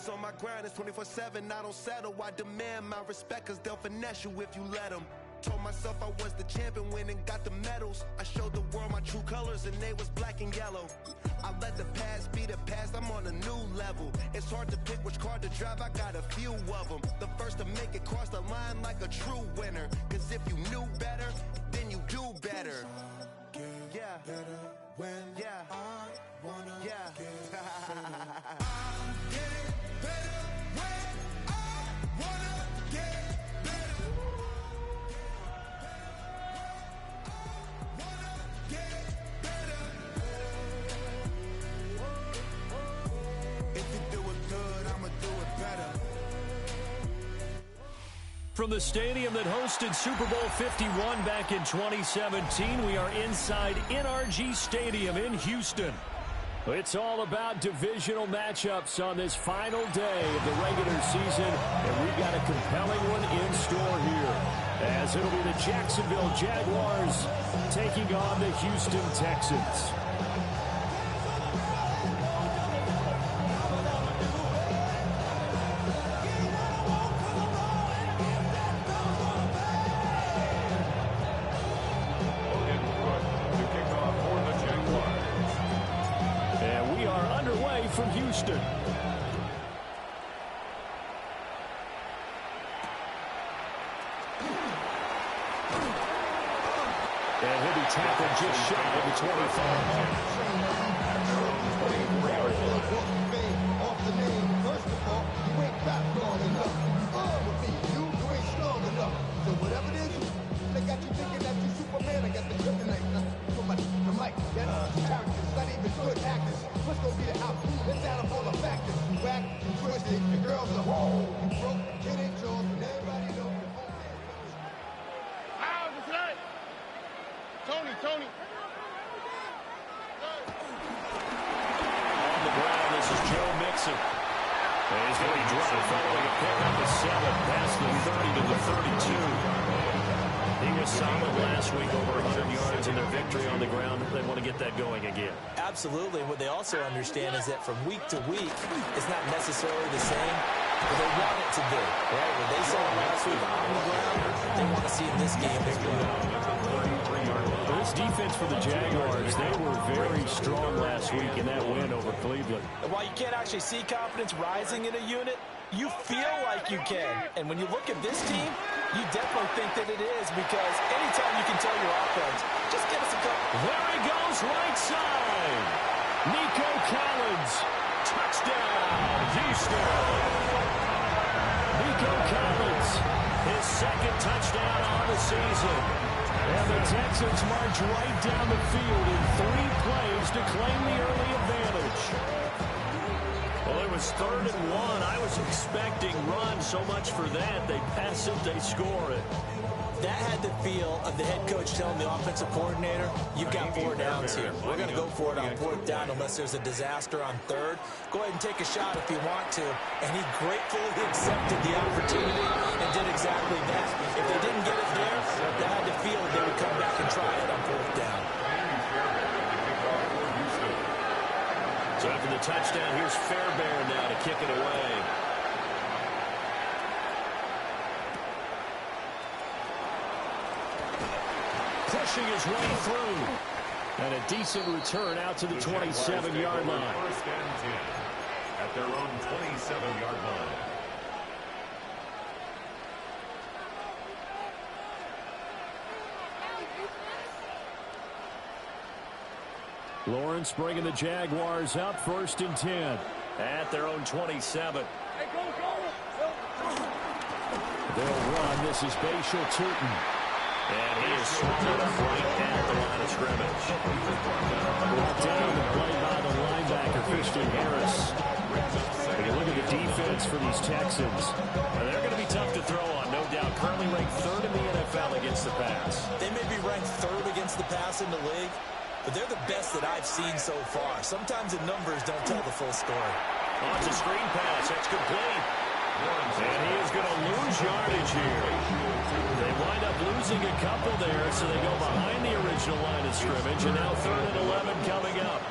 always on my grind, it's 24/7, I don't settle. I demand my respect, cause they'll finesse you if you let them. Told myself I was the champion, went and got the medals. I showed the world my true colors and they was black and yellow. I let the past be the past, I'm on a new level. It's hard to pick which car to drive, I got a few of them. The first to make it cross the line like a true winner. Cause if you knew better, then you do better. Yeah. Better when I wanna get better when I wanna get better. If you do it good, I'ma do it better. From the stadium that hosted Super Bowl 51 back in 2017, we are inside NRG Stadium in Houston. It's all about divisional matchups on this final day of the regular season, and we've got a compelling one in store here, as it'll be the Jacksonville Jaguars taking on the Houston Texans. From Houston. And he'll be tackled just shy of the 25. Off the name, first of all, you ain't back long enough. With me, you ain't strong enough. So whatever it is, they got you thinking that you Superman. I got the kryptonite. Somebody, the mic, that's characters, not even good actors. What's gonna be the outcome? Let's add up all the factors. You whack, you twisted, the girls are whole. You broke, kid ain't yours, and everybody knows the whole man. How's it tonight? Tony. On the ground, this is Joe Mixon. And he's going to be dropped following a pickup of 7 past the 30 to the 32. He was solid last week, over 100 yards in their victory on the ground. They want to get that going again. Absolutely. What they also understand is that from week to week, it's not necessarily the same, but they want it to be, right? What they saw last week on the ground, they want to see in this game as well. This defense for the Jaguars, they were very strong last week in that win over Cleveland. And while you can't actually see confidence rising in a unit, you feel like you can. And when you look at this team, you definitely think that it is, because anytime you can tell your offense, just give us a couple. There he goes, right side. Nico Collins, touchdown, Houston. Nico Collins, his second touchdown on the season. And the Texans march right down the field in 3 plays to claim the early advantage. Well, it was 3rd and 1. I was expecting run, so much for that. They pass it, they score it. That had the feel of the head coach telling the offensive coordinator, you've got 4 downs here. We're going to go for it on 4th down unless there's a disaster on 3rd. Go ahead and take a shot if you want to. And he gratefully accepted the opportunity and did exactly that. If they didn't get it there, they had the feel they would come back and try it on 4th down. So after the touchdown, here's Fairbairn now to kick it away. Pushing his way through. And a decent return out to the 27-yard line. First and 10 at their own 27-yard line. Lawrence bringing the Jaguars up, 1st and 10 at their own 27. They'll run. This is Bashal Tootin. And he is swallowed up right at the line of scrimmage. Brought down the play by the linebacker, Christian Harris. When you look at the defense for these Texans, they're going to be tough to throw on, no doubt. Currently ranked 3rd in the NFL against the pass. They may be ranked 3rd against the pass in the league, but they're the best that I've seen so far. Sometimes the numbers don't tell the full story. Oh, it's a screen pass. That's complete. And he is going to lose yardage here. They wind up losing a couple there, so they go behind the original line of scrimmage, and now 3rd and 11 coming up.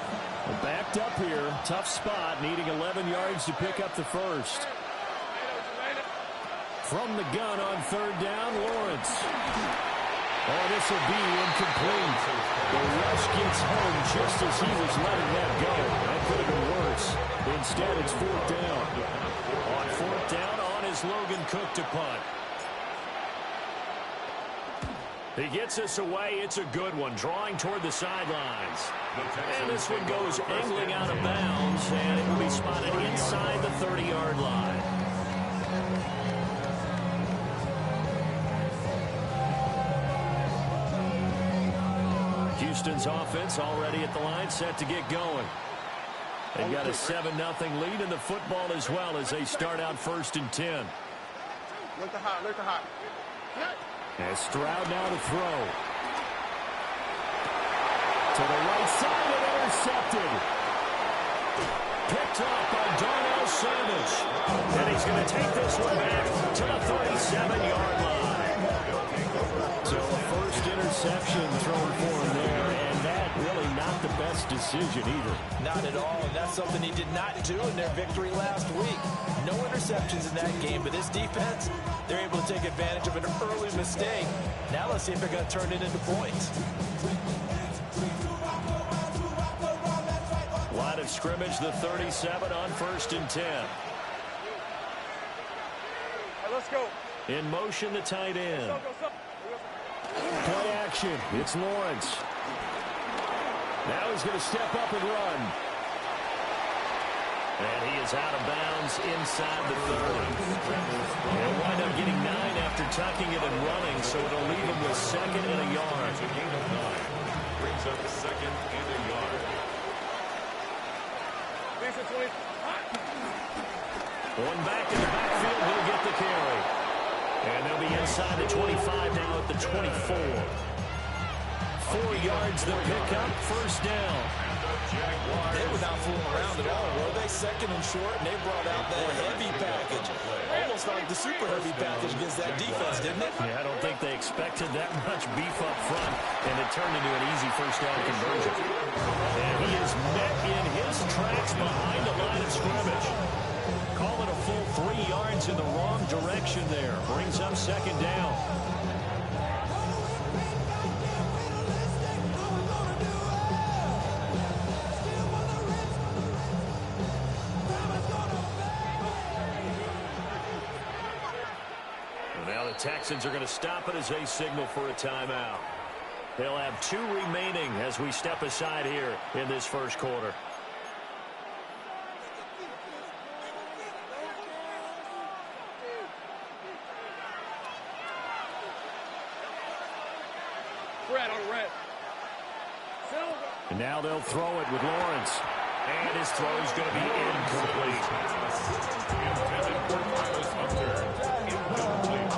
Backed up here. Tough spot. Needing 11 yards to pick up the first. From the gun on third down, Lawrence. Oh, this will be incomplete. The rush gets home just as he was letting that go. That could have been worse. Instead, it's fourth down. On fourth down, on is Logan Cook to punt. He gets us away. It's a good one, drawing toward the sidelines. And this one goes angling out of bounds, and it will be spotted inside the 30-yard line. Houston's offense already at the line, set to get going. They've got a 7-0 lead in the football as well as they start out 1st and 10. Look the hot. As Stroud now to throw. To the right side and intercepted. Picked up by Darnell Savage. And he's going to take this one back to the 37-yard line. So a first interception thrown for him there, and that really not the best decision either. Not at all, and that's something he did not do in their victory last week. No interceptions in that game, but this defense, they're able to take advantage of an early mistake. Now let's see if they're going to turn it into points. Line of scrimmage, the 37 on 1st and 10. Let's go. In motion, the tight end. Play action. It's Lawrence. Now he's going to step up and run. And he is out of bounds inside the 30. He'll wind up getting 9 after tucking it and running, so it'll leave him with 2nd and a yard. A gain of 9. Brings up 2nd and a yard. One back in the backfield, he'll get the carry. And they'll be inside the 25 now at the 24. 4 yards the pickup, 1st down. They were not fooling around at all, were they? 2nd and short, and they brought out that heavy package. Almost like the super heavy package against that defense, didn't it? Yeah, I don't think they expected that much beef up front, and it turned into an easy 1st down conversion. And he is met in his tracks behind the line of scrimmage. Call it a full 3 yards in the wrong direction there. Brings up 2nd down. Now the Texans are going to stop it as they signal for a timeout. They'll have 2 remaining as we step aside here in this 1st quarter. And now they'll throw it with Lawrence. And his throw is going to be incomplete. Intended for Tyler Hunter. Incomplete.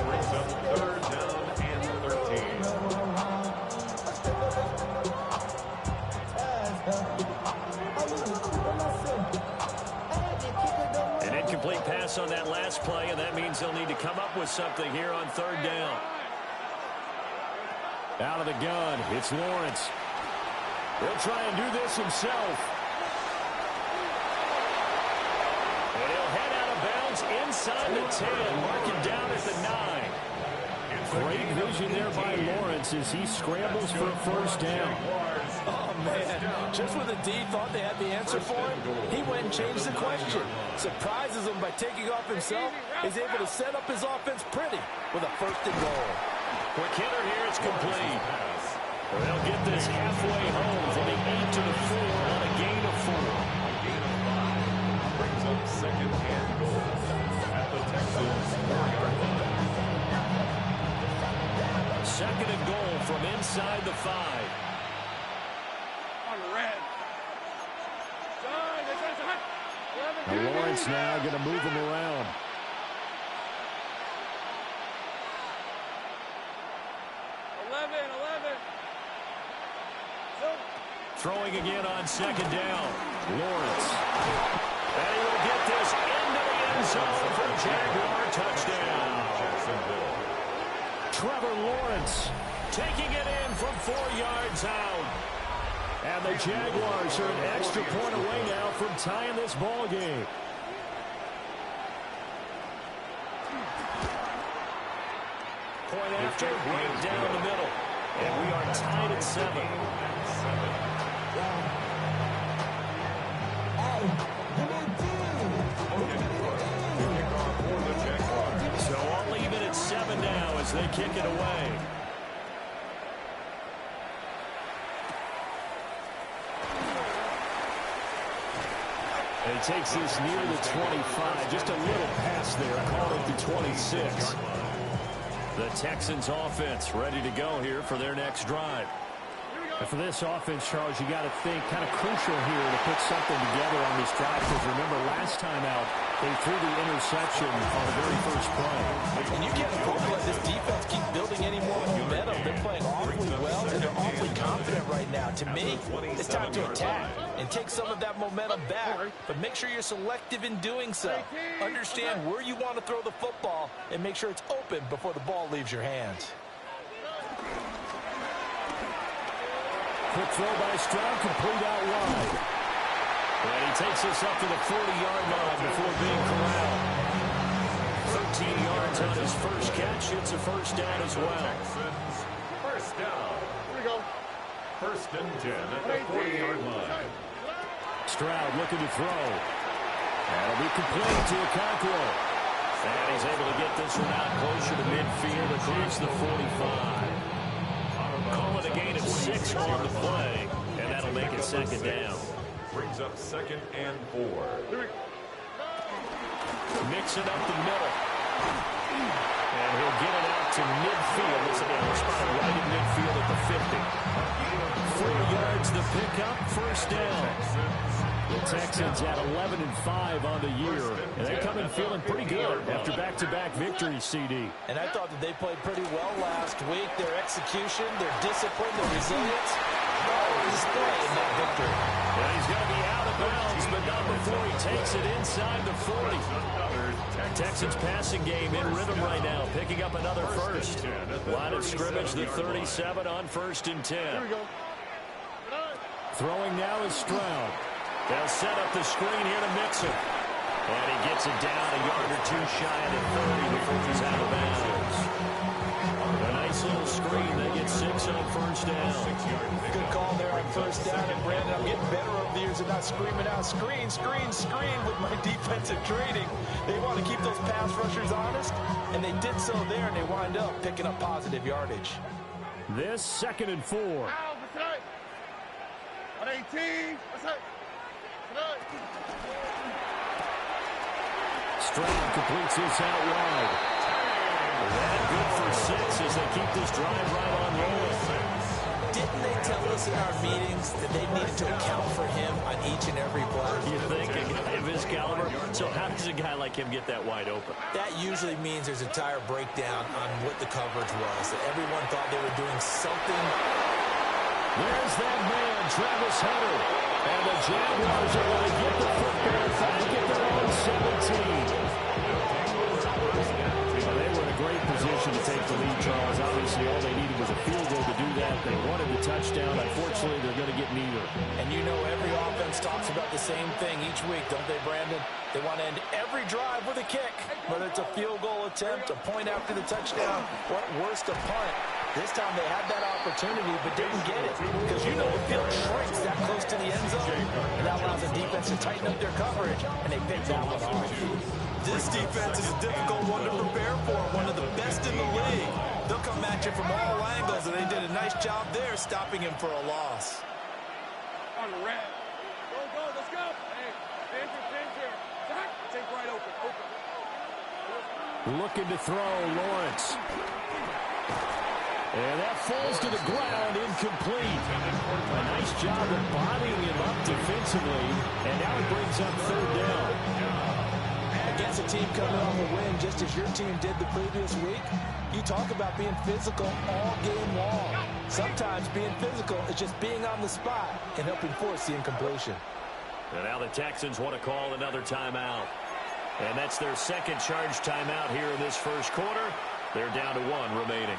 Brings up 3rd down and 13. An incomplete pass on that last play, and that means they'll need to come up with something here on 3rd down. Out of the gun, it's Lawrence. He'll try and do this himself. And he'll head out of bounds inside the 10, marking down at the 9. Great vision there by Lawrence as he scrambles for a 1st down. Oh, man. Just when the D thought they had the answer for him, he went and changed the question. Surprises him by taking off himself. He's able to set up his offense pretty with a 1st and goal. Quick hitter here, it's complete. They'll get this halfway home from the 8 to the 4 on a gain of 4. Gain of 5. Brings up 2nd and goal at the Texans 4-yard line. 2nd and goal from inside the 5. On red. Now Lawrence now going to move him around. Throwing again on 2nd down. Lawrence. And he will get this into the end zone for a Jaguar touchdown. Trevor Lawrence taking it in from 4 yards out. And the Jaguars are an extra point away now from tying this ball game. Point after, right down the middle. And we are tied at 7. So all even at 7 now as they kick it away. And he takes this near the 25. Just a little pass there. Called it the 26. The Texans offense ready to go here for their next drive. And for this offense, Charles, you got to think kind of crucial here to put something together on this drive. Because remember, last time out, they threw the interception on the very first play. And you can't afford to let this defense keep building any more momentum. They're playing awfully well, and they're awfully confident right now. To me, it's time to attack and take some of that momentum back. But make sure you're selective in doing so. Understand where you want to throw the football and make sure it's open before the ball leaves your hands. Quick throw by Stroud, complete out wide. And he takes us up to the 40-yard line before being corralled. 13 yards on his first catch. It's a first down as well. First down. Here we go. First and 10 at the 40-yard line. Stroud looking to throw. That'll be complete to Okonkwo. And he's able to get this one out closer to midfield across the 45. Call it a gain of 6 on the play, and that'll make it second down. Brings up 2nd and 4. Mix it up the middle. And he'll get it out to midfield. It's a spot right in midfield at the 50. 4 yards the pickup, first down. The Texans at 11-5 on the year, and they come in feeling pretty good after back-to-back victories, CD. And I thought that they played pretty well last week. Their execution, their discipline, their resilience, all on display in that victory. Yeah, he's going to be out of bounds, but not before he takes it inside the 40. Texans passing game in rhythm right now, picking up another first. Line of scrimmage, the 37 on 1st and 10. Throwing now is Stroud. They'll set up the screen here to mix it. And he gets it down a yard or two shy of the 30 before he's out of bounds. A nice little screen. They get 6 on first down. Good call there on first down. And Brandon, I'm getting better over the years and not screaming out, screen, screen, screen with my defensive training. They want to keep those pass rushers honest, and they did so there, and they wind up picking up positive yardage. This 2nd and 4. On 18. Stroud completes this out wide. That good for 6 as they keep this drive right on rolling. Didn't they tell us in our meetings that they needed to account for him on each and every play? You think a guy of his caliber? So how does a guy like him get that wide open? That usually means there's a tire breakdown on what the coverage was. That everyone thought they were doing something. There's that man, Travis Hunter. And the Jaguars are going to get the football back at their own 17. They were in a great position to take the lead, Charles. Obviously, all they needed was a field goal to do that. They wanted the touchdown. Unfortunately, they're going to get neither. And you know every offense talks about the same thing each week, don't they, Brandon? They want to end every drive with a kick, whether it's a field goal attempt, a point after the touchdown, or at worst, a punt. This time they had that opportunity but didn't get it because you know the field shrinks that close to the end zone, and that allows the defense to tighten up their coverage, and they picked that one off. This defense is a difficult one to prepare for, one of the best in the league. They'll come at you from all angles, and they did a nice job there stopping him for a loss. On the red. Go, let's go. Hey, fans here. Take right open. Looking to throw, Lawrence. And that falls to the ground, incomplete. A nice job of bodying him up defensively, and now it brings up 3rd down. Against a team coming off a win, just as your team did the previous week, you talk about being physical all game long. Sometimes being physical is just being on the spot and helping force the incompletion. And now the Texans want to call another timeout. And that's their second charge timeout here in this first quarter. They're down to 1 remaining.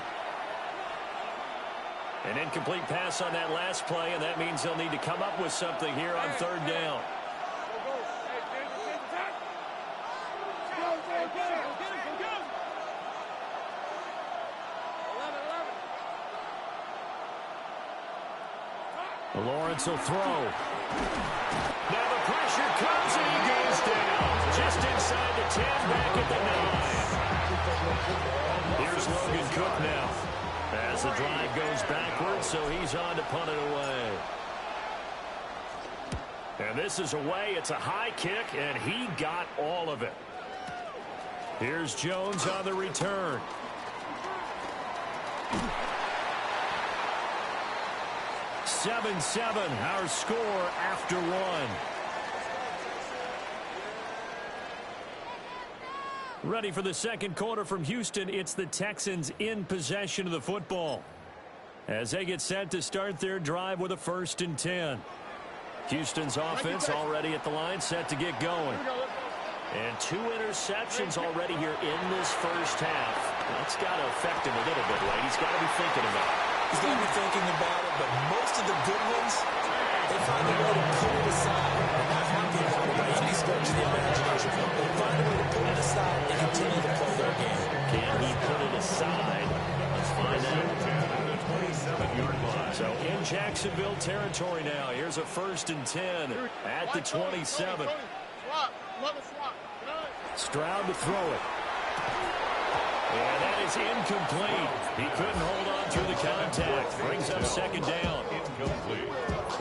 An incomplete pass on that last play, and that means they'll need to come up with something here on third down. Lawrence will throw. Now the pressure comes and he goes down. Just inside the 10, back at the 9. Here's Logan Cook now. As the drive goes backwards, so he's on to punt it away. And this is away. It's a high kick, and he got all of it. Here's Jones on the return. 7-7, our score after one. Ready for the second quarter from Houston. It's the Texans in possession of the football as they get set to start their drive with a 1st and 10. Houston's offense already at the line, set to get going. And 2 interceptions already here in this first half. That's got to affect him a little bit, right? He's got to be thinking about it. He's going to be thinking about it, but most of the good ones, they find a way to put it aside. They're not happy about it by any stretch of the imagination. They find a way to put it aside and continue to play their game. Can he put it aside? Let's find out. 27-yard line. So in Jacksonville territory now. Here's a 1st and 10 at the 27. Stroud to throw it. And that is incomplete. He couldn't hold on through the contact. Brings up 2nd down. Incomplete.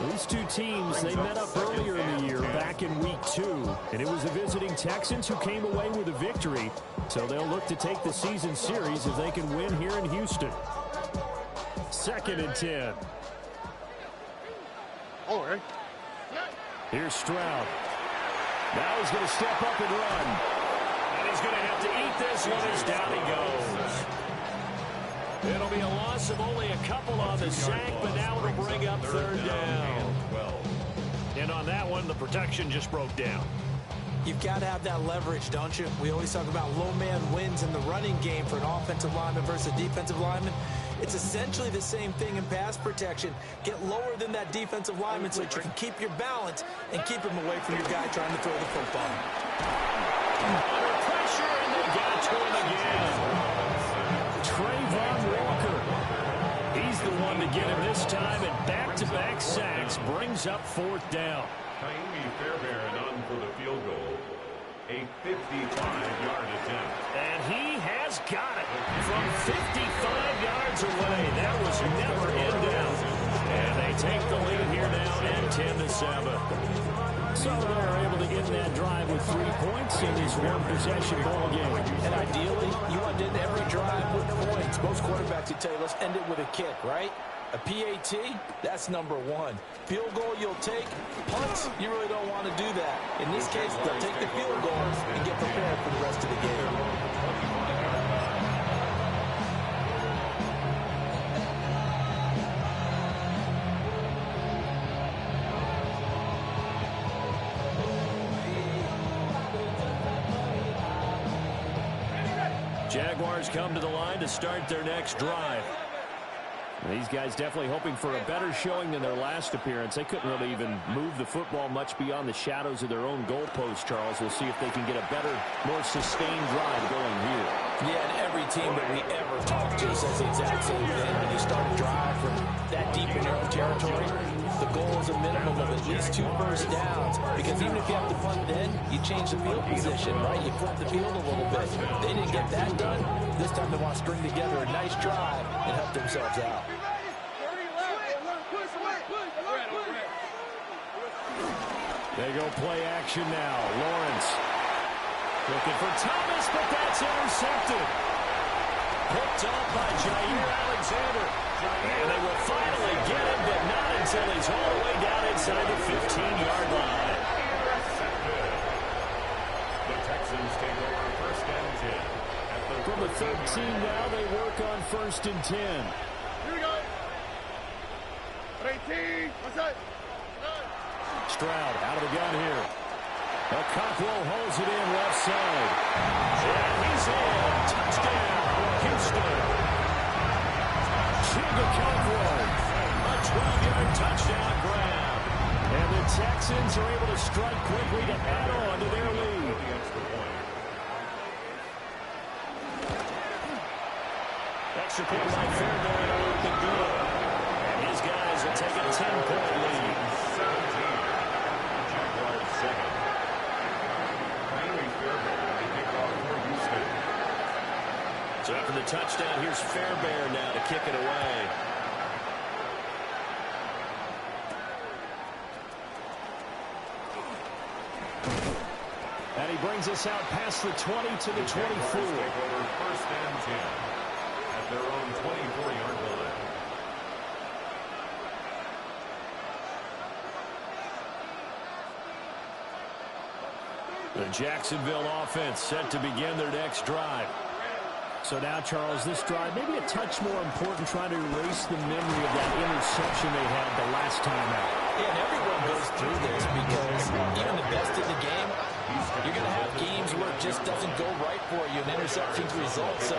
These two teams, they met up earlier in the year, back in week 2. And it was the visiting Texans who came away with a victory. So they'll look to take the season series if they can win here in Houston. 2nd and 10. Here's Stroud. Now he's going to step up and run. And he's going to have to eat this one as down he goes. It'll be a loss of only a couple on the sack, but now it'll bring up 3rd down. And on that one, the protection just broke down. You've got to have that leverage, don't you? We always talk about low man wins in the running game for an offensive lineman versus a defensive lineman. It's essentially the same thing in pass protection. Get lower than that defensive lineman so that you can keep your balance and keep him away from your guy trying to throw the football. Under pressure, and they got to him again. Trayvon Walker. He's the one to get him this time, and back-to-back sacks brings up 4th down. Kaimi Fairbairn on for the field goal. A 55-yard attempt. And he has got it from 55 yards away. That was never in doubt. And they take the lead here now at 10-7. So they're able to end that drive with 3 points in this one-possession ball game. And ideally, you want to end every drive with points. Most quarterbacks would tell you, let's end it with a kick, right? A PAT, that's number 1. Field goal you'll take. Punts, you really don't want to do that. In this case, they'll take the field goal and get prepared for the rest of the game. Jaguars come to the line to start their next drive. These guys definitely hoping for a better showing than their last appearance. They couldn't really even move the football much beyond the shadows of their own goalpost, Charles. We'll see if they can get a better, more sustained drive going here. Yeah, and every team that we ever talk to says the exact same thing. When you start a drive from that deep in your own territory, the goal is a minimum of at least 2 first downs. Because even if you have to punt then, you change the field position, right? You flip the field a little bit. They didn't get that done. This time they want to string together a nice drive and help themselves out. They go play action now. Lawrence looking for Thomas, but that's intercepted. Picked up by Jair Alexander. And they will finally get him, but not until he's all the way down inside the 15-yard line. The Texans take over 1st and 10. From the 13 now, they work on 1st and 10. Here we go. 18. What's that? Stroud out of the gun here. Cockrell holds it in left side. And he's in. Touchdown, Houston. single count throw. A 12-yard touchdown grab. And the Texans are able to strike quickly to add on to their lead. Extra point by Fairbairn will be good. And his guys will take a 10-point lead. 17. Jaguars second. Finally, Fairbairn to kick off for Houston. So after the touchdown, here's Fairbairn now to kick it away. And he brings us out past the 20 to the 24. First and 10 at their own 24-yard line. The Jacksonville offense set to begin their next drive. So now, Charles, this drive maybe a touch more important, trying to erase the memory of that interception they had the last time out. Yeah, and everyone goes through this because even the best in the game, you're going to have games where it just doesn't go right for you, and interceptions result. So,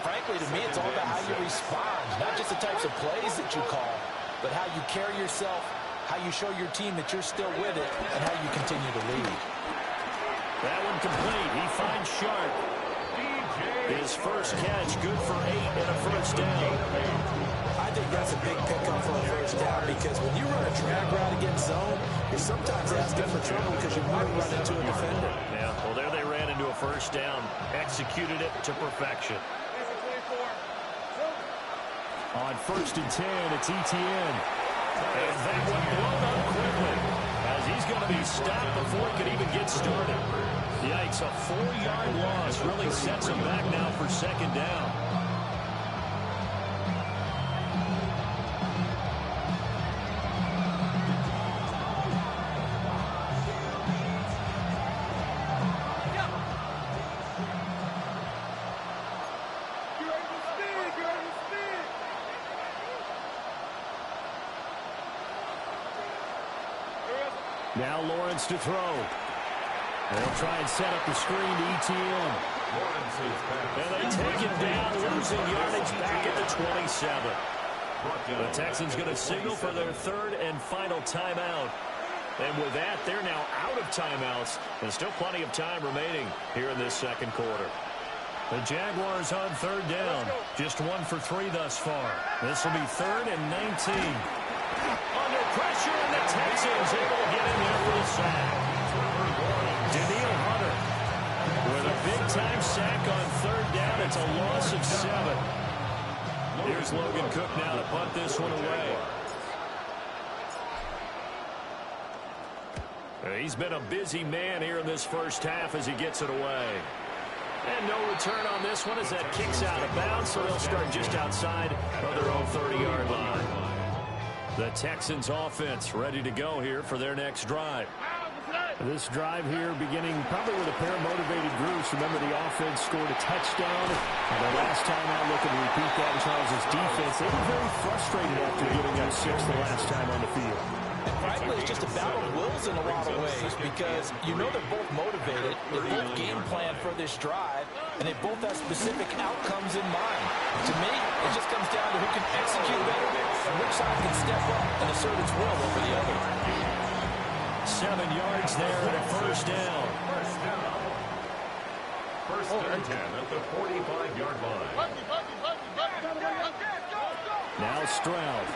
frankly, to me, it's all about how you respond, not just the types of plays that you call, but how you carry yourself, how you show your team that you're still with it, and how you continue to lead. That one complete. He finds Sharp. His first catch, good for 8 and a first down. I think that's a big pickup for a first down because when you run a drag route against zone, you're sometimes asking for trouble because you might run into a defender. Yeah, well, there they ran into a first down. Executed it to perfection. On first and 10, it's Etienne. And that one blown up quickly as he's going to be stopped before he could even get started. Yikes, a 4-yard loss really sets him back now for second down. Now Lawrence to throw. They'll try and set up the screen to Etienne. And they take it down, losing yardage back at the 27. The Texans going to signal for their third and final timeout. And with that, they're now out of timeouts. And still plenty of time remaining here in this second quarter. The Jaguars on third down. Just 1 for 3 thus far. This will be third and 19. Under pressure, and the Texans able to get in there for the sack. Daniil Hunter with a big-time sack on third down. It's a loss of 7. Here's Logan Cook now to punt this one away. He's been a busy man here in this first half as he gets it away. And no return on this one as that kicks out of bounds, so they'll start just outside of their own 30-yard line. The Texans offense ready to go here for their next drive. This drive here beginning probably with a pair of motivated groups. Remember, the offense scored a touchdown. And the last time out, looking to repeat that in Charles' defense, they were very frustrated after giving up 6 the last time on the field. And frankly, it's just a battle of wills in a lot of ways because you know they're both motivated, they both game plan for this drive, and they both have specific outcomes in mind. To me, it just comes down to who can execute better and which side can step up and assert its will over the other. 7 yards there and a first down. First and 10 at the 45-yard line. Now Stroud.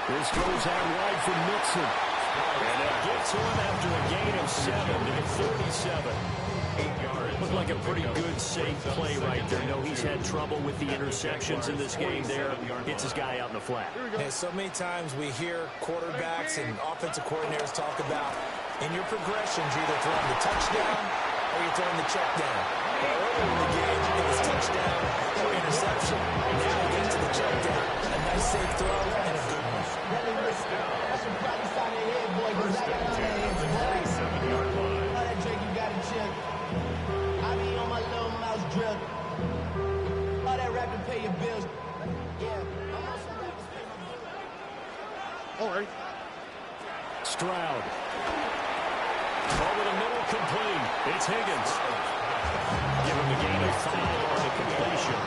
This goes out wide for Mixon. And it gets to him after a gain of 7 to the 37. 8 yards. Looked like a pretty good, safe play right there. No, he's had trouble with the interceptions in this game there. Hits his guy out in the flat. And so many times we hear quarterbacks and offensive coordinators talk about in your progressions, you're either throwing the touchdown or you're throwing the check down. But earlier in the game, it was touchdown or interception. Now we get to the check down. A nice safe throw and a good one. First and 10 at the 37-yard line. That Drake, you got to chill. I be on my little mouse drill. All that rapping, pay your bills. Yeah, I'm on some rappers, pay my bills. All right. Stroud. Over the middle, complete. It's Higgins. Give him a gain of 5 on the completion.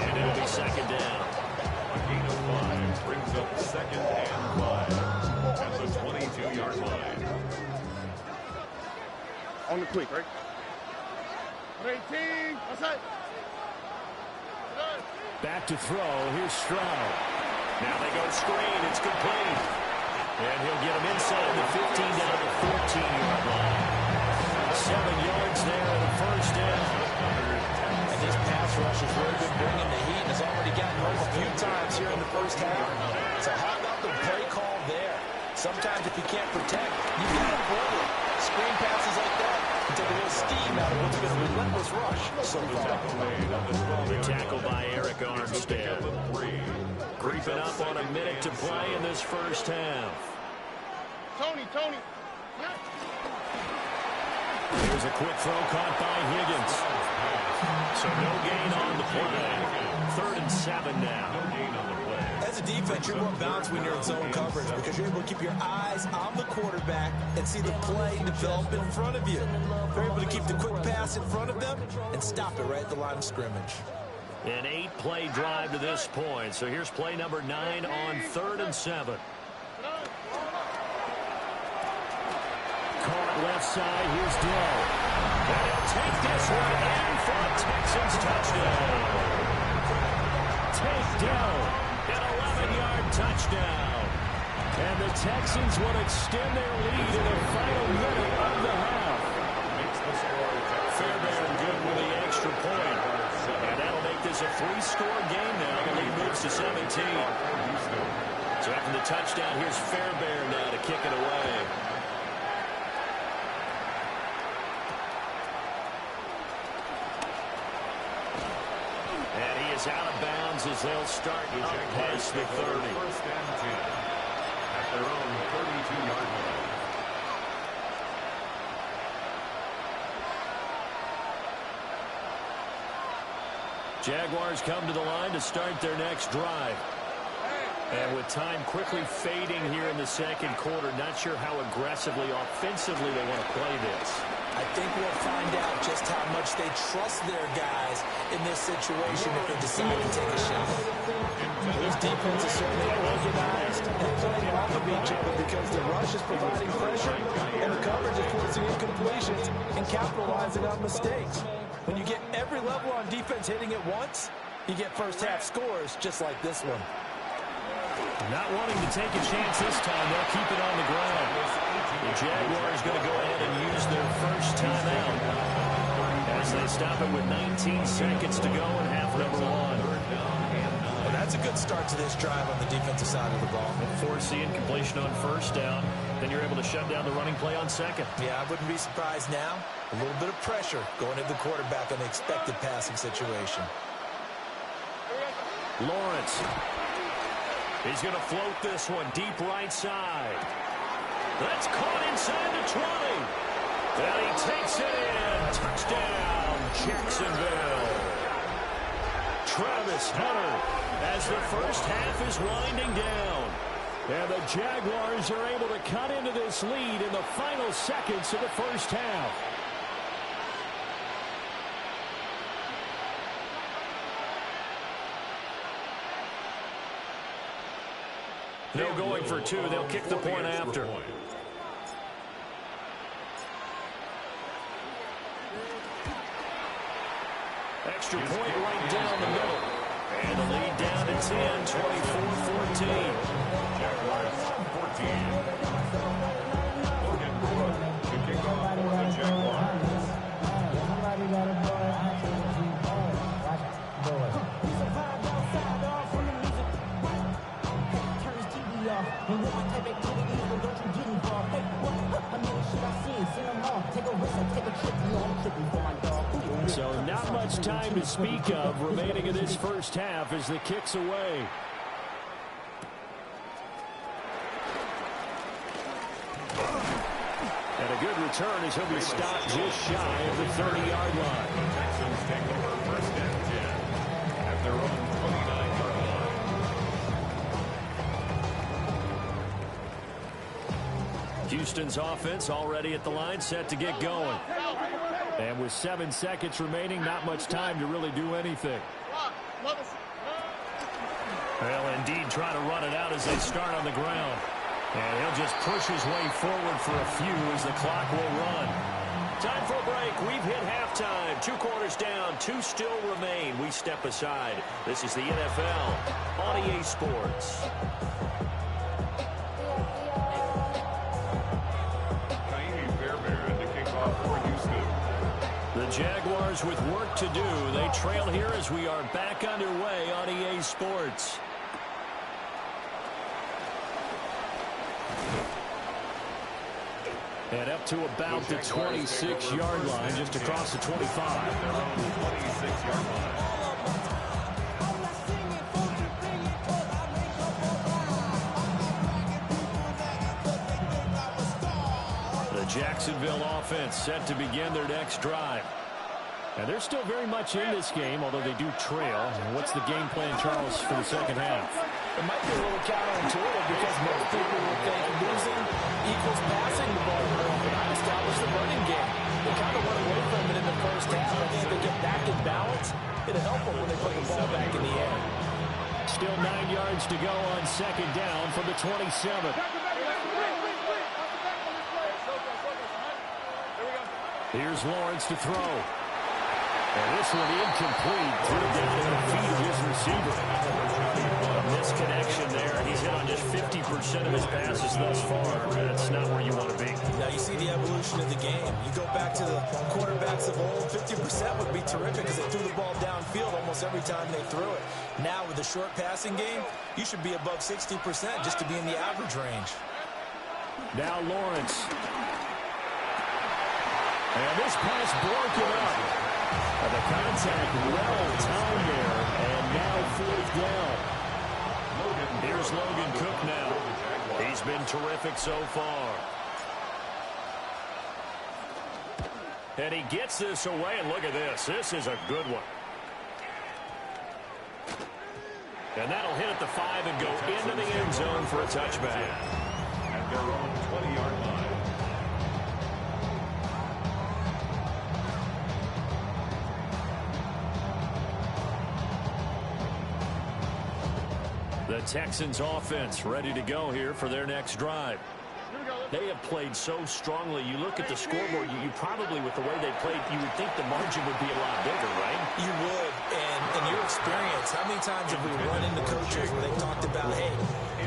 And it'll be second down. A gain of 5 brings up second and 5 at the 22-yard line. On the quick, right? 18. What's that? Back to throw. Here's Stroud. Now they go screen. It's complete. And he'll get him inside the 15 down to 14-yard line. 7 yards there in the first down. And this pass rush has really been bringing the heat and has already gotten home a few times here in the first half. So how about the play call there? Sometimes if you can't protect, you've got to pull it. Screen passes like that can take a little steam out of what's been a relentless rush so far. The tackle by Eric Armstead. Creeping up on a minute to play in this first half. Tony. Here's a quick throw caught by Higgins. So no gain on the play. 3rd and 7 now. No gain on the play. As a defense, you're more balanced when you're in zone coverage because you're able to keep your eyes on the quarterback and see the play develop in front of you. You're able to keep the quick pass in front of them and stop it right at the line of scrimmage. An 8-play drive to this point. So here's play number 9 on 3rd and 7. Caught left side. Here's Dill. And he'll take this one in for a Texans touchdown. Take Dill. An 11-yard touchdown. And the Texans will extend their lead in the final minute of the half. Fairbairn good with the extra point. And that'll make this a 3-score game now. The lead moves to 17. So after the touchdown, here's Fairbairn now to kick it away. And he is out of bounds as they'll start up past the 30. First and 10 at their own 32-yard line. Jaguars come to the line to start their next drive. And with time quickly fading here in the second quarter, not sure how aggressively, offensively they want to play this. I think we'll find out just how much they trust their guys in this situation if they decide to take a shot. This defense is certainly organized and playing off of each other because the rush is providing pressure and the coverage is forcing incompletions and capitalizing on mistakes. When you get every level on defense hitting at once, you get first-half scores just like this one. Not wanting to take a chance this time, they'll keep it on the ground. The Jaguars going to go ahead and use their first timeout as they stop it with 19 seconds to go in half number 1. Well, that's a good start to this drive on the defensive side of the ball. Force the incompletion on first down, then you're able to shut down the running play on second. Yeah, I wouldn't be surprised now. A little bit of pressure going at the quarterback on the expected passing situation. Lawrence. He's going to float this one deep right side. That's caught inside the 20. And he takes it in. Touchdown, Jacksonville. Travis Hunter as the first half is winding down. And the Jaguars are able to cut into this lead in the final seconds of the first half. No going for 2. They'll kick the point after. Extra point right down the middle. And the lead down to 10, 24-14. Jaguars 14. Logan Brewer to kick off for the Jaguars. So not much time to speak of remaining in this first half as the kick's away. And a good return as he'll be stopped just shy of the 30-yard line. Texans take over first and 10 at their own 29-yard line. Houston's offense already at the line, set to get going. And with 7 seconds remaining, not much time to really do anything. Well, indeed, trying to run it out as they start on the ground. And he'll just push his way forward for a few as the clock will run. Time for a break. We've hit halftime. 2 quarters down. 2 still remain. We step aside. This is the NFL on EA Sports. The Jaguars with work to do. They trail here as we are back underway on EA Sports. And up to about the 26-yard line, just across the 25. Their own 26-yard line. The Jacksonville offense set to begin their next drive. And they're still very much in this game, although they do trail. And what's the game plan, Charles, for the second half? It might be a little counterintuitive because most people would think losing equals passing the ball and not establish the running game. They kind of went away from it in the first half. I think if they get back in balance, it'll help them when they put the ball back in the air. Still 9 yards to go on second down from the 27. Here's Lawrence to throw. And this one incomplete. Threw down at the feet of his receiver. A misconnection there, and he's hit on just 50% of his passes thus far. That's not where you want to be. Now you see the evolution of the game. You go back to the quarterbacks of old, 50% would be terrific because they threw the ball downfield almost every time they threw it. Now with the short passing game, you should be above 60% just to be in the average range. Now Lawrence. And this pass broken up. The contact well timed there, and now 4th down. Here's Logan Cook now. He's been terrific so far. And he gets this away, and look at this. This is a good one. And that'll hit at the 5 and go into the end zone for a touchback. At their own 20-yard line. The Texans offense ready to go here for their next drive. They have played so strongly. You look at the scoreboard, you probably, with the way they played, you would think the margin would be a lot bigger, right? You would. And in your experience, how many times have we run into coaches where they talked about, hey,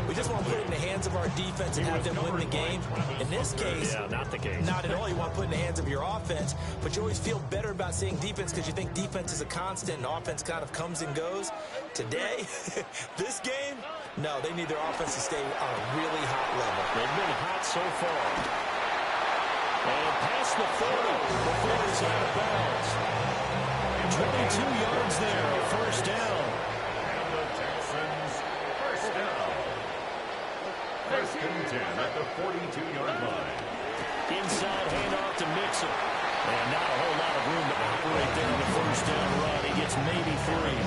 we just want to put it in the hands of our defense and have them win the game? In this case, yeah, not the case. Not at all. You want to put it in the hands of your offense, but you always feel better about saying defense because you think defense is a constant and offense kind of comes and goes. Today, this game, no, they need their offense to stay on a really hot level. They've been hot so far. And past the 40 before it's out of bounds. 22 yards there, first down. And the Texans, first down. First and 10 at the 42-yard line. Inside handoff to Mixon. And not a whole lot of room to operate there in the first down run. He gets maybe 3.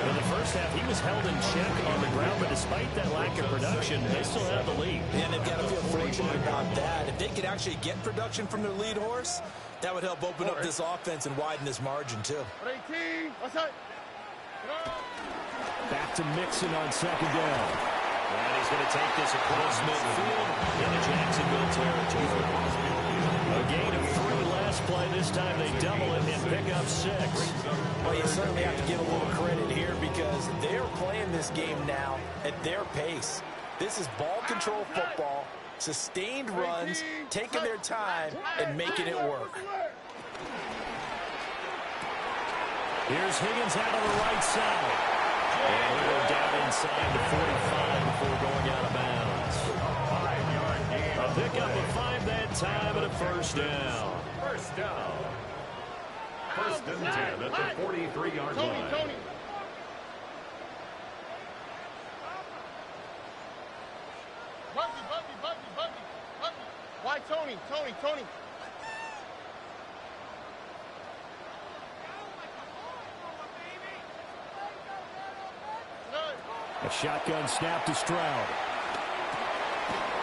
In the first half, he was held in check on the ground, but despite that lack of production, they still have the lead. And they've got to feel fortunate about that. If they could actually get production from their lead horse, that would help open up this offense and widen this margin, too. Back to Mixon on second down. And he's going to take this across midfield into Jacksonville territory. A gain of 3 last play. This time they double it and pick up 6. Well, you certainly have to give a little credit here because they're playing this game now at their pace. This is ball control football, sustained runs, taking their time, and making it work. Here's Higgins out on the right side. And he'll go down inside the 45 before going out of bounds. 5-yard gain. A pickup of 5 that time and a first down. First down. First and 10 at the 43-yard line. Tony. Buggy. Why Tony? A shotgun snap to Stroud.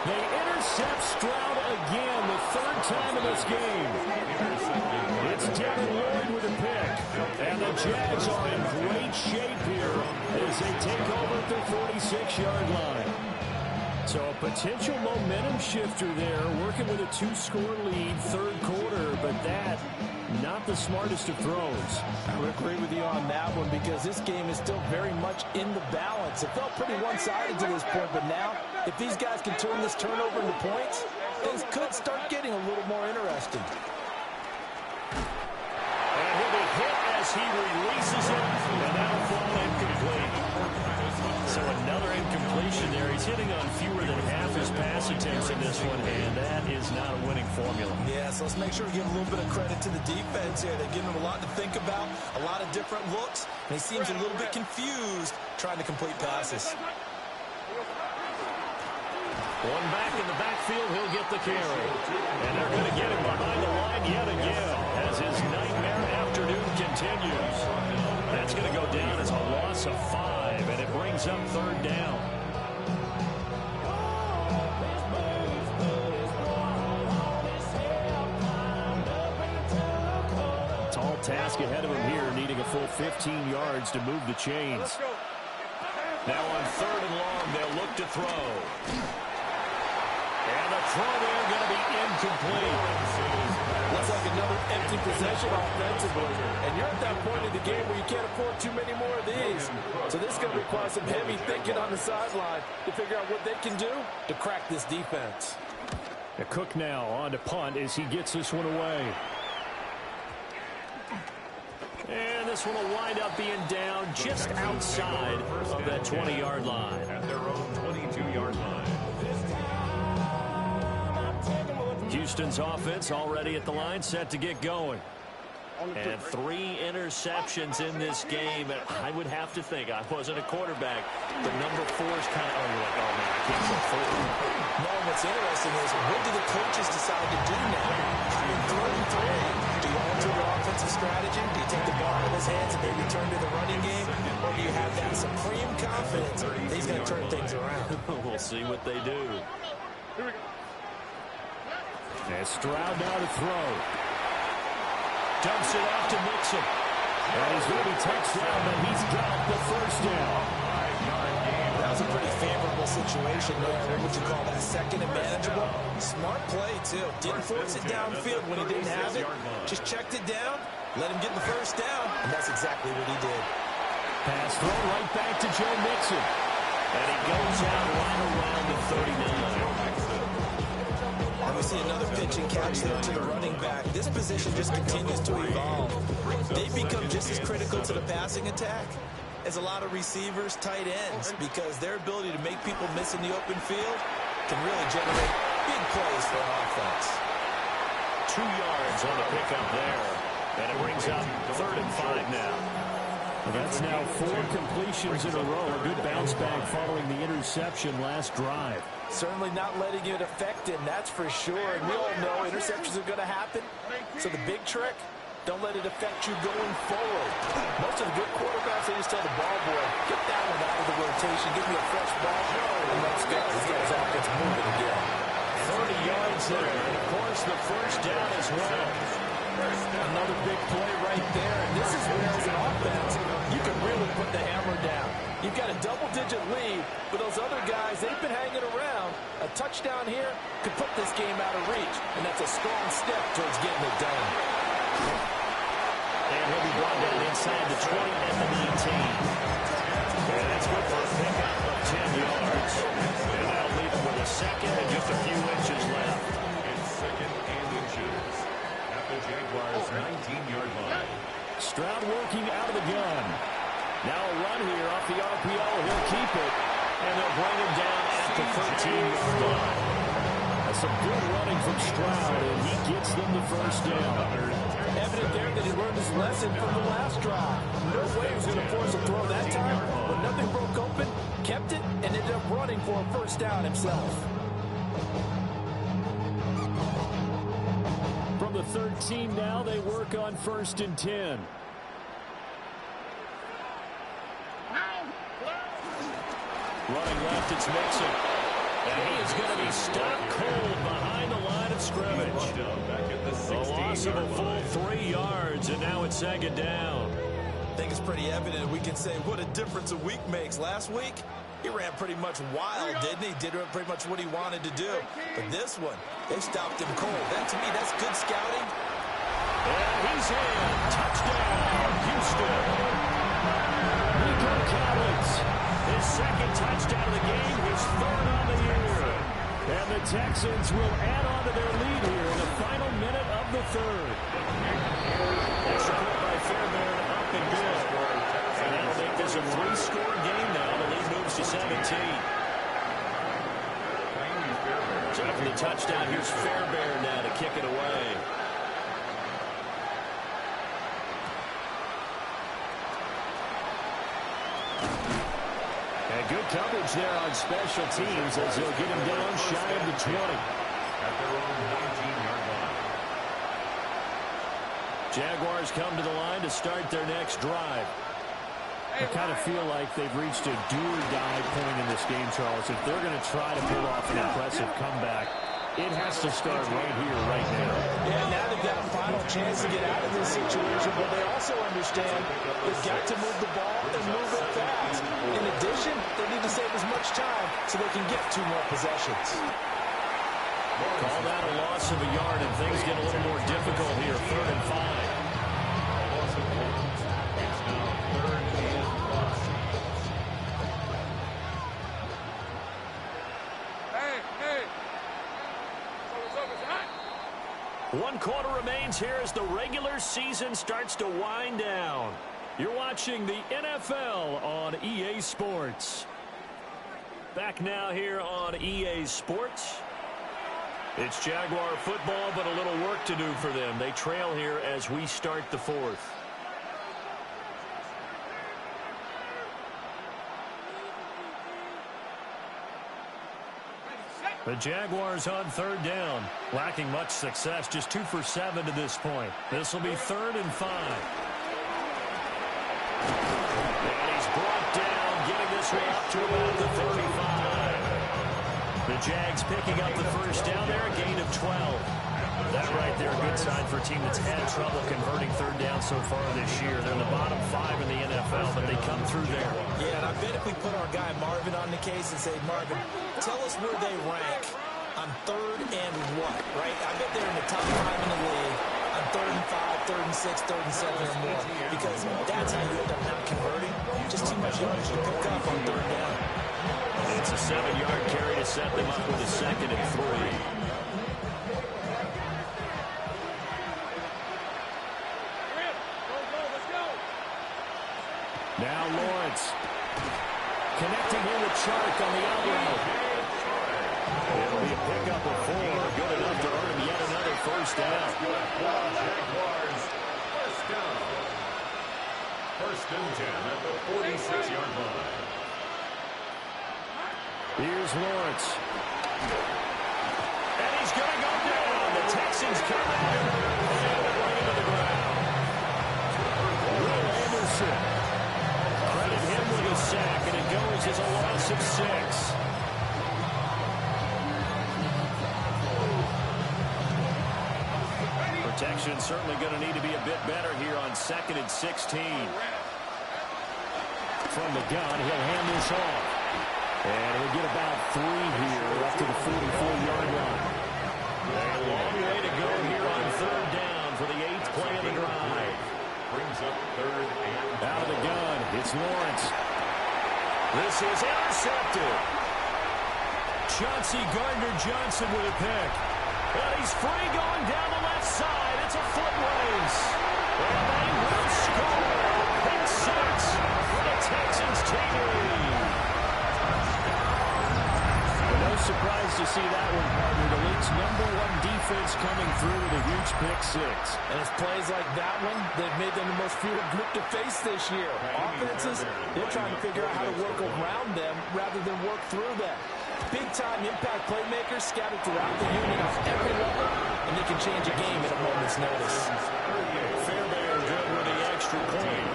They intercept Stroud again, the 3rd time in this game. It's Devin Lloyd with a pick. And the Jags are in great shape here as they take over at their 46-yard line. So a potential momentum shifter there, working with a 2-score lead, third quarter, but that, not the smartest of throws. I would agree with you on that one because this game is still very much in the balance. It felt pretty one-sided to this point, but now, if these guys can turn this turnover into points, things could start getting a little more interesting. And he'll be hit as he releases it, and that'll fall incomplete. So another incompletion there. He's hitting on fewer than half his pass attempts in this one, and that is not a winning formula. Yeah, so let's make sure we give a little bit of credit to the defense here. They're giving him a lot to think about, a lot of different looks, and he seems a little bit confused trying to complete passes. One back in the backfield, he'll get the carry. And they're going to get him behind the line yet again as his nightmare afternoon continues. That's going to go down as a loss of 5, and it brings up third down. Tall task ahead of him here, needing a full 15 yards to move the chains. Now on third and long, they'll look to throw. And the throw there going to be incomplete. Looks like another empty possession offensively. And you're at that point in the game where you can't afford too many more of these. So this is going to require some heavy thinking on the sideline to figure out what they can do to crack this defense. Cook now on to punt as he gets this one away. And this one will wind up being down just outside of that 20-yard line. At their own 22-yard line. Houston's offense already at the line, set to get going. And 3 interceptions in this game. And I would have to think, I wasn't a quarterback, but number 4 is kind of, oh man, I can't go forward. No, what's interesting is, what do the coaches decide to do now? Having thrown 3, do you alter your offensive strategy? Do you take the ball in his hands and maybe turn to the running game? Or do you have that supreme confidence that he's going to turn things around? We'll see what they do. Here we go. And Stroud now to throw. Dumps it off to Mixon. And he's going to be touchdown, but he's got the first down. That was a pretty favorable situation there. What would you call that? Second and manageable? Smart play, too. Didn't force it downfield when he didn't have it. Just checked it down, let him get the first down, and that's exactly what he did. Pass throw right back to Joe Mixon. And he goes out right around the 39. And we see another pitch and catch there to the running back. This position just continues to evolve. They become just as critical to the passing attack as a lot of receivers, tight ends, because their ability to make people miss in the open field can really generate big plays for an offense. 2 yards on the pickup there. And it brings up third and 5 now. That's now 4 completions in a row. A good bounce back following the interception last drive. Certainly not letting it affect him, that's for sure. And we all know interceptions are going to happen. So the big trick, don't let it affect you going forward. Most of the good quarterbacks, they just tell the ball boy, get that one out of the rotation, give me a fresh ball, and let's go. Let's get his offense moving again. 30 yards there, and of course the first down as well. Another big play right there. And this is where, as an offense, you can really put the hammer down. You've got a double-digit lead, but those other guys, they've been hanging around. A touchdown here could put this game out of reach, and that's a strong step towards getting it done. And he'll be brought down inside the 20 and the 19. And that's good for a pickup of 10 yards. And that'll leave him with a second and just a few inches left. It's second and inches at the Jaguars' 19-yard line. Stroud working out of the gun. Now a run here off the RPO. He'll keep it. And they'll bring him down at the 13-yard line. That's some good running from Stroud, and he gets them the first down. Evident there that he learned his lesson from the last drive. No way he was going to force a throw that time. When nothing broke open, kept it, and ended up running for a first down himself. From the 13 now, they work on 1st and 10. Running left, it's Mixon. And he is going to be stopped cold behind the line of scrimmage. Back at the 16. A loss loss of a full 3 yards, and now it's second down. I think it's pretty evident we can say what a difference a week makes. Last week, he ran pretty much wild, didn't he? Did pretty much what he wanted to do. But this one, they stopped him cold. That, to me, that's good scouting. And he's in. Touchdown, Houston. Nico Collins, his second touchdown of the game, his third on the year. And the Texans will add on to their lead here in the final minute of the third. Extra point by Fairbairn, up and good. And that'll make this a 3-score game now. The lead moves to 17. So after the touchdown, here's Fairbairn now to kick it away. And good coverage there on special teams as they'll get him down shy of the 20. At their own 19-yard line. Jaguars come to the line to start their next drive. I kind of feel like they've reached a do-or-die point in this game, Charles. If they're going to try to pull off an impressive comeback, it has to start right here, right now. Yeah, now they've got a final chance to get out of this situation, but they also understand they've got to move the ball and move it fast. In addition, they need to save as much time so they can get 2 more possessions. Call that a loss of a yard, and things get a little more difficult here, 3rd and 5. It's now 3rd and 5. Hey. It's hot. 1 quarter remains here as the regular season starts to wind down. You're watching the NFL on EA Sports. Back now here on EA Sports. It's Jaguar football, but a little work to do for them. They trail here as we start the 4th. The Jaguars on 3rd down. Lacking much success, just 2 for 7 to this point. This will be 3rd and 5. And he's brought down, getting this one up to about the 35. The Jags picking up the first down there, a gain of 12. That right there, a good sign for a team that's had trouble converting 3rd down so far this year. They're in the bottom 5 in the NFL, but they come through there. Yeah, and I bet if we put our guy Marvin on the case and say, Marvin, tell us where they rank on 3rd and what, right? I bet they're in the top 5 in the league on 3rd and 5, 3rd and 6, 3rd and 7 or more, because that's how you end up not converting. Just too much yardage to pick up on 3rd down. It's a 7-yard carry to set them up with a 2nd and 3. Now Lawrence connecting here with Chark on the out route. It'll be a pickup of 4. Good enough to earn him yet another first down. Jaguars, first down. 1st and 10 at the 46-yard line. Here's Lawrence. And he's going to go down. The Texans come in and run into the ground. Will Anderson. Credit him with a sack, and it goes as a loss of 6. Protection certainly going to need to be a bit better here on 2nd and 16. From the gun, he'll hand this off. And he'll get about 3 here up to the 44-yard line. A long way to go here on 3rd down for the 8th play of the drive. Brings up 3rd and 5. Out of the gun, it's Lawrence. This is intercepted. Chauncey Gardner-Johnson with a pick. And he's free going down the left side. It's a foot race. And they will score. Pick 6 for the Texans take lead. No surprise to see that one, partner. The league's #1 defense coming through with a huge pick 6. And it's plays like that one that made them the most feared group to face this year. Offenses, they're trying to figure out how to work around them rather than work through them. Big-time impact playmakers scattered throughout the unit on every level, and they can change a game at a moment's notice. Fairbairn good with the extra point.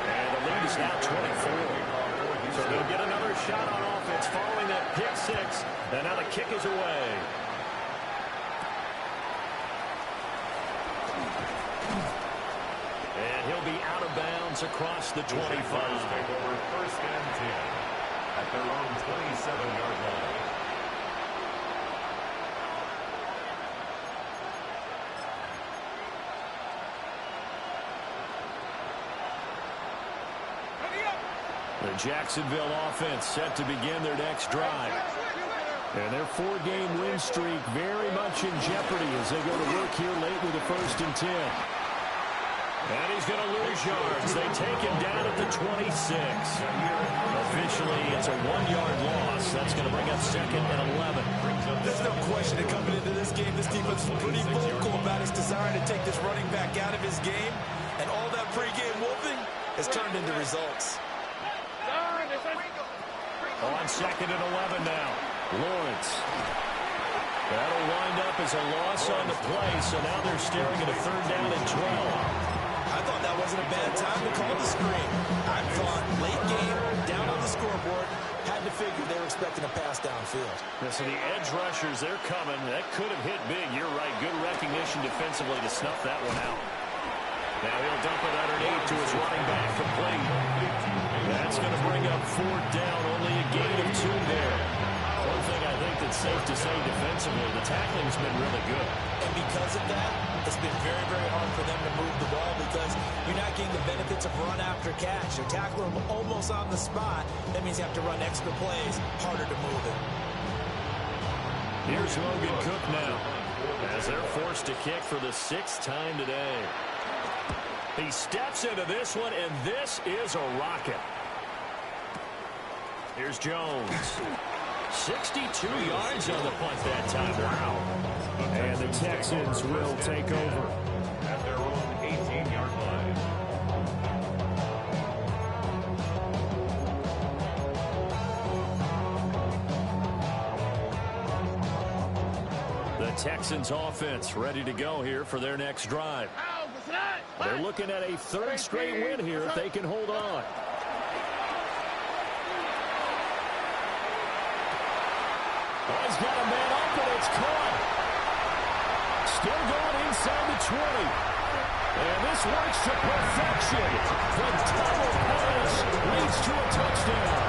And the lead is now 24. So they'll get another shot on offense following that pick 6. And now the kick is away. be out of bounds across the 25. Take over 1st and 10 at their own 27-yard line. The Jacksonville offense set to begin their next drive. And their 4-game win streak very much in jeopardy as they go to work here late with a 1st and 10. And he's going to lose yards. They take him down at the 26. Officially, it's a 1-yard loss. That's going to bring up 2nd and 11. There's no question that coming into this game, this defense is pretty vocal about its desire to take this running back out of his game. And all that pregame wolfing has turned into results. On 2nd and 11 now. Lawrence. That'll wind up as a loss on the play, so now they're staring at a 3rd down and 12. I thought that wasn't a bad time to call the screen. I thought late game, down on the scoreboard, had to figure they were expecting a pass downfield. Yeah, so the edge rushers, they're coming. That could have hit big. You're right. Good recognition defensively to snuff that one out. Now he'll dump it underneath to his running back, complete. That's going to bring up 4th down, only a gain of 2 there. One thing I think that's safe to say defensively, the tackling's been really good. And because of that, it's been very, very hard for them to move the ball because you're not getting the benefits of run after catch. You're tackling them almost on the spot. That means you have to run extra plays, harder to move it. Here's Logan Cook now, as they're forced to kick for the 6th time today. He steps into this one, and this is a rocket. Here's Jones. 62 yards on the punt that time. Wow. And the Texans will take over at their own 18-yard line. The Texans offense ready to go here for their next drive. They're looking at a 3rd straight win here if they can hold on. Oh, he's got a man up, and it's caught. Still going inside the 20. And this works to perfection. The double pass leads to a touchdown.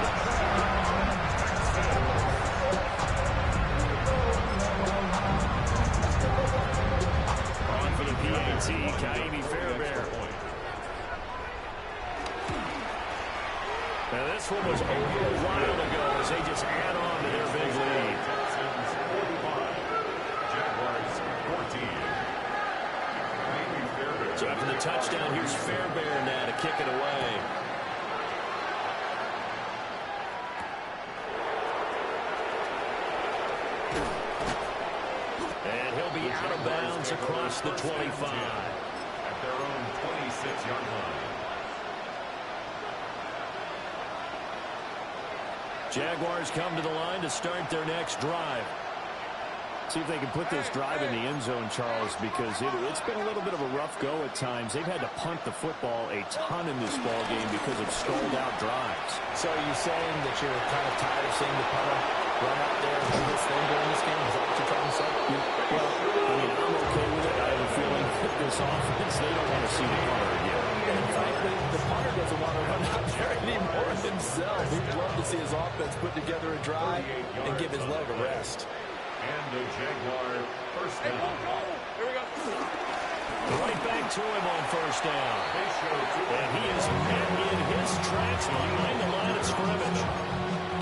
On for the PAT, Kaimi Fairbairn. Now this one was over a while ago as they just add on to their big lead. Texans 45, Jaguars 14. So after the touchdown, here's Fairbairn now to kick it away. And he'll be out of bounds across the 25. At their own 26-yard line. Jaguars come to the line to start their next drive. See if they can put this drive in the end zone, Charles, because it's been a little bit of a rough go at times. They've had to punt the football a ton in this ball game because of stalled-out drives. So are you saying that you're kind of tired of seeing the punter run out there and do this thing during this game? Is that what you're trying to say? Well, I mean, I'm okay with it. I have a feeling that this offense, they don't want to see the punter again. And frankly, the punter doesn't want to run out there anymore himself. He'd love to see his offense put together a drive and give his leg a rest. And the Jaguar 1st down. Here we go. Right back to him on 1st down. And he is met in his tracks behind the line of scrimmage.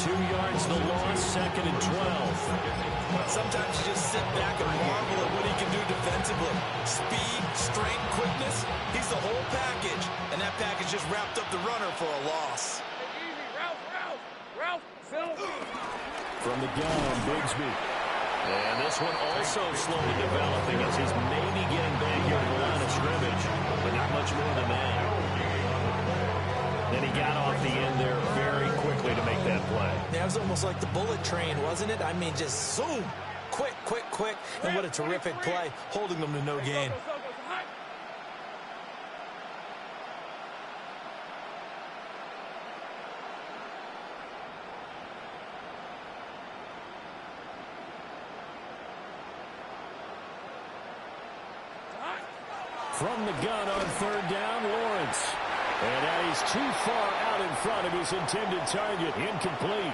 2 yards the loss, 2nd and 12. Sometimes you just sit back and marvel at what he can do defensively. Speed, strength, quickness, he's the whole package. And that package just wrapped up the runner for a loss. Easy, Ralph, Phil. From the gun, Bigsby. And this one also slowly developing as he's maybe getting back here to the line of scrimmage, but not much more than that. Then he got off the end there very quickly to make that play. Yeah, it was almost like the bullet train, wasn't it? I mean, just zoom. Quick, quick, quick. And what a terrific play, holding them to no gain. From the gun on third down, Lawrence. And that is too far out in front of his intended target. Incomplete.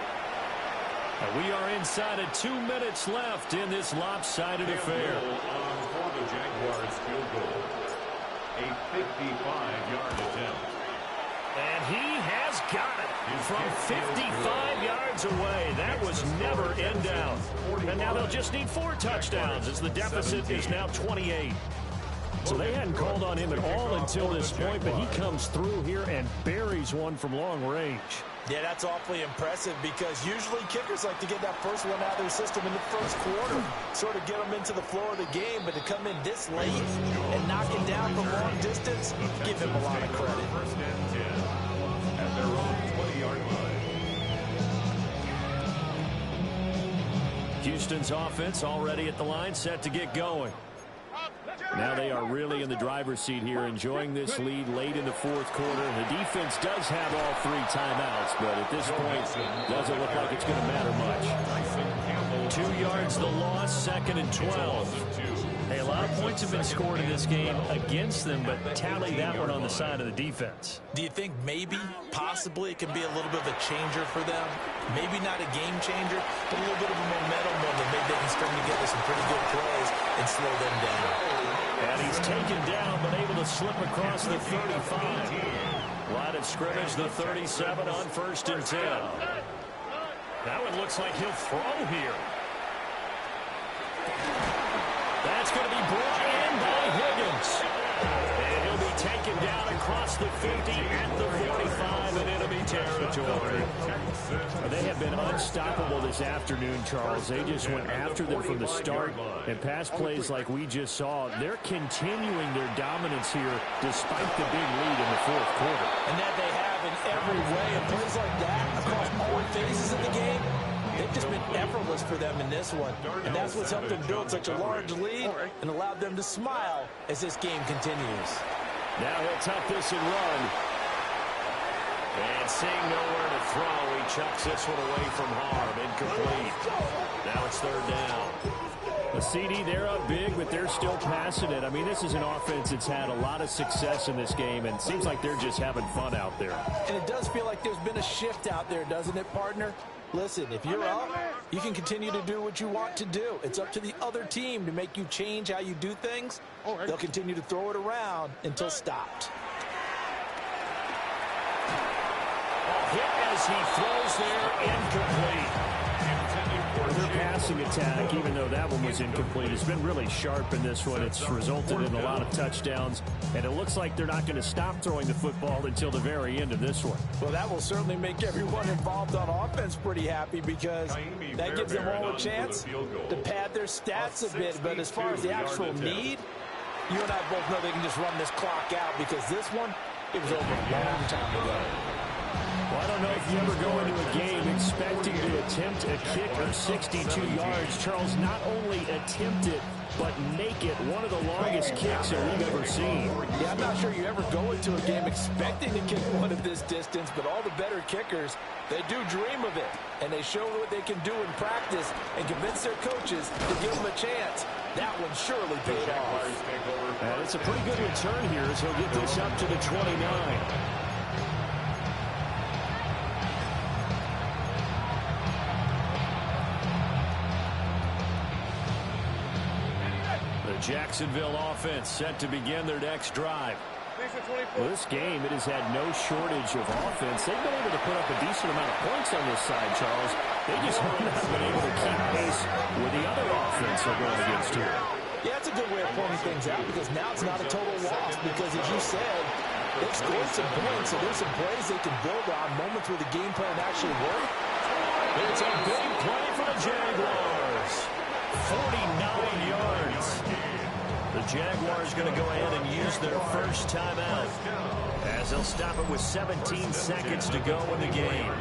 And we are inside of 2 minutes left in this lopsided affair. For the Jaguars field goal. A 55-yard attempt. And he has got it from 55 yards away. That was never in doubt. And now they'll just need 4 touchdowns as the deficit is now 28. So they hadn't called on him at all until this point, but he comes through here and buries one from long range. Yeah, that's awfully impressive because usually kickers like to get that first one out of their system in the first quarter, sort of get them into the flow of the game, but to come in this late and knock it down from long distance, give him a lot of credit. First and 10 at their own 20-yard line. Houston's offense already at the line, set to get going. Now they are really in the driver's seat here, enjoying this lead late in the fourth quarter. The defense does have all 3 timeouts, but at this point, doesn't look like it's going to matter much. 2 yards the loss, 2nd and 12. Hey, a lot of points have been scored in this game against them, but tally that one on the side of the defense. Do you think maybe, possibly, it can be a little bit of a changer for them? Maybe not a game changer, but a little bit of a momentum one that maybe they can string together some pretty good plays and slow them down. And he's taken down, but able to slip across the 35. Line of scrimmage, the 37 on 1st and 10. Now it looks like he'll throw here. That's going to be brought in by Higgins. And he'll be taken down across the 50 at the 45 in enemy territory. They have been unstoppable this afternoon, Charles. They just went after them from the start. And pass plays like we just saw, they're continuing their dominance here despite the big lead in the fourth quarter. And that they have in every way. And plays like that across all phases of the game, they've just been effortless for them in this one. And that's what's helped them build such a large lead and allowed them to smile as this game continues. Now he'll tuck this and run. And seeing nowhere to throw, he chucks this one away from harm. Incomplete. Now it's 3rd down. The CD, they're up big, but they're still passing it. I mean, this is an offense that's had a lot of success in this game, and it seems like they're just having fun out there. And it does feel like there's been a shift out there, doesn't it, partner? Listen, if you're up, you can continue to do what you want to do. It's up to the other team to make you change how you do things. They'll continue to throw it around until stopped. Hit as he throws there, incomplete. Their passing attack, even though that one was incomplete, has been really sharp in this one. It's resulted in a lot of touchdowns, and it looks like they're not going to stop throwing the football until the very end of this one. Well, that will certainly make everyone involved on offense pretty happy because that gives them all a chance to pad their stats a bit. But as far as the actual need, you and I both know they can just run this clock out because this one, it was over a long time ago. Well, I don't know if you ever go into a game expecting to attempt a kick of 62 yards. Charles, not only attempt it, but make it one of the longest kicks that we've ever seen. Yeah, I'm not sure you ever go into a game expecting to kick one of this distance, but all the better kickers, they do dream of it, and they show what they can do in practice and convince their coaches to give them a chance. That one surely paid off. And it's a pretty good return here as he'll get this up to the 29. Jacksonville offense set to begin their next drive. Well, this game, it has had no shortage of offense. They've been able to put up a decent amount of points on this side, Charles. They just have not been able to keep pace with the other offense they're going against here. Yeah, that's a good way of pointing things out because now it's not a total loss because, as you said, they've scored some points, so there's some plays they can build on, moments where the game plan actually worked. It's a big play for the Jaguars. 49 yards. The Jaguars going to go ahead and use their first timeout as they'll stop it with 17 seconds to go in the game.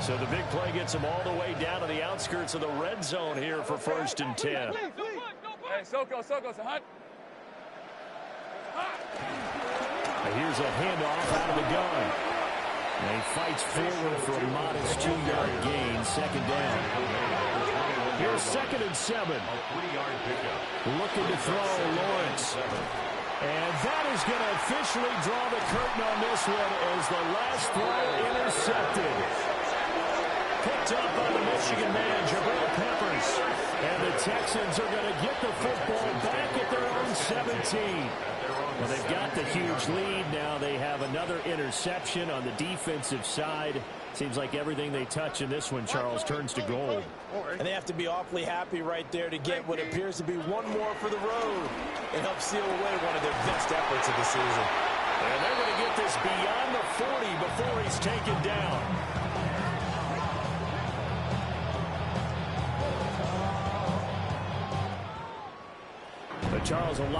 So the big play gets them all the way down to the outskirts of the red zone here for 1st and 10. Hey, Soko, it's hot. Here's a handoff out of the gun. And he fights forward for a modest 2-yard gain, second down. Here's 2nd and 7. Looking to throw Lawrence. And that is going to officially draw the curtain on this one as the last throw intercepted. Picked up by the Michigan man, Jabril Peppers. And the Texans are going to get the football back at their own 17. Well, they've got the huge lead. Now they have another interception on the defensive side. Seems like everything they touch in this one, Charles, turns to gold. And they have to be awfully happy right there to get what appears to be one more for the road and help seal away one of their best efforts of the season. And they're going to get this beyond the 40 before he's taken down. But Charles, a lot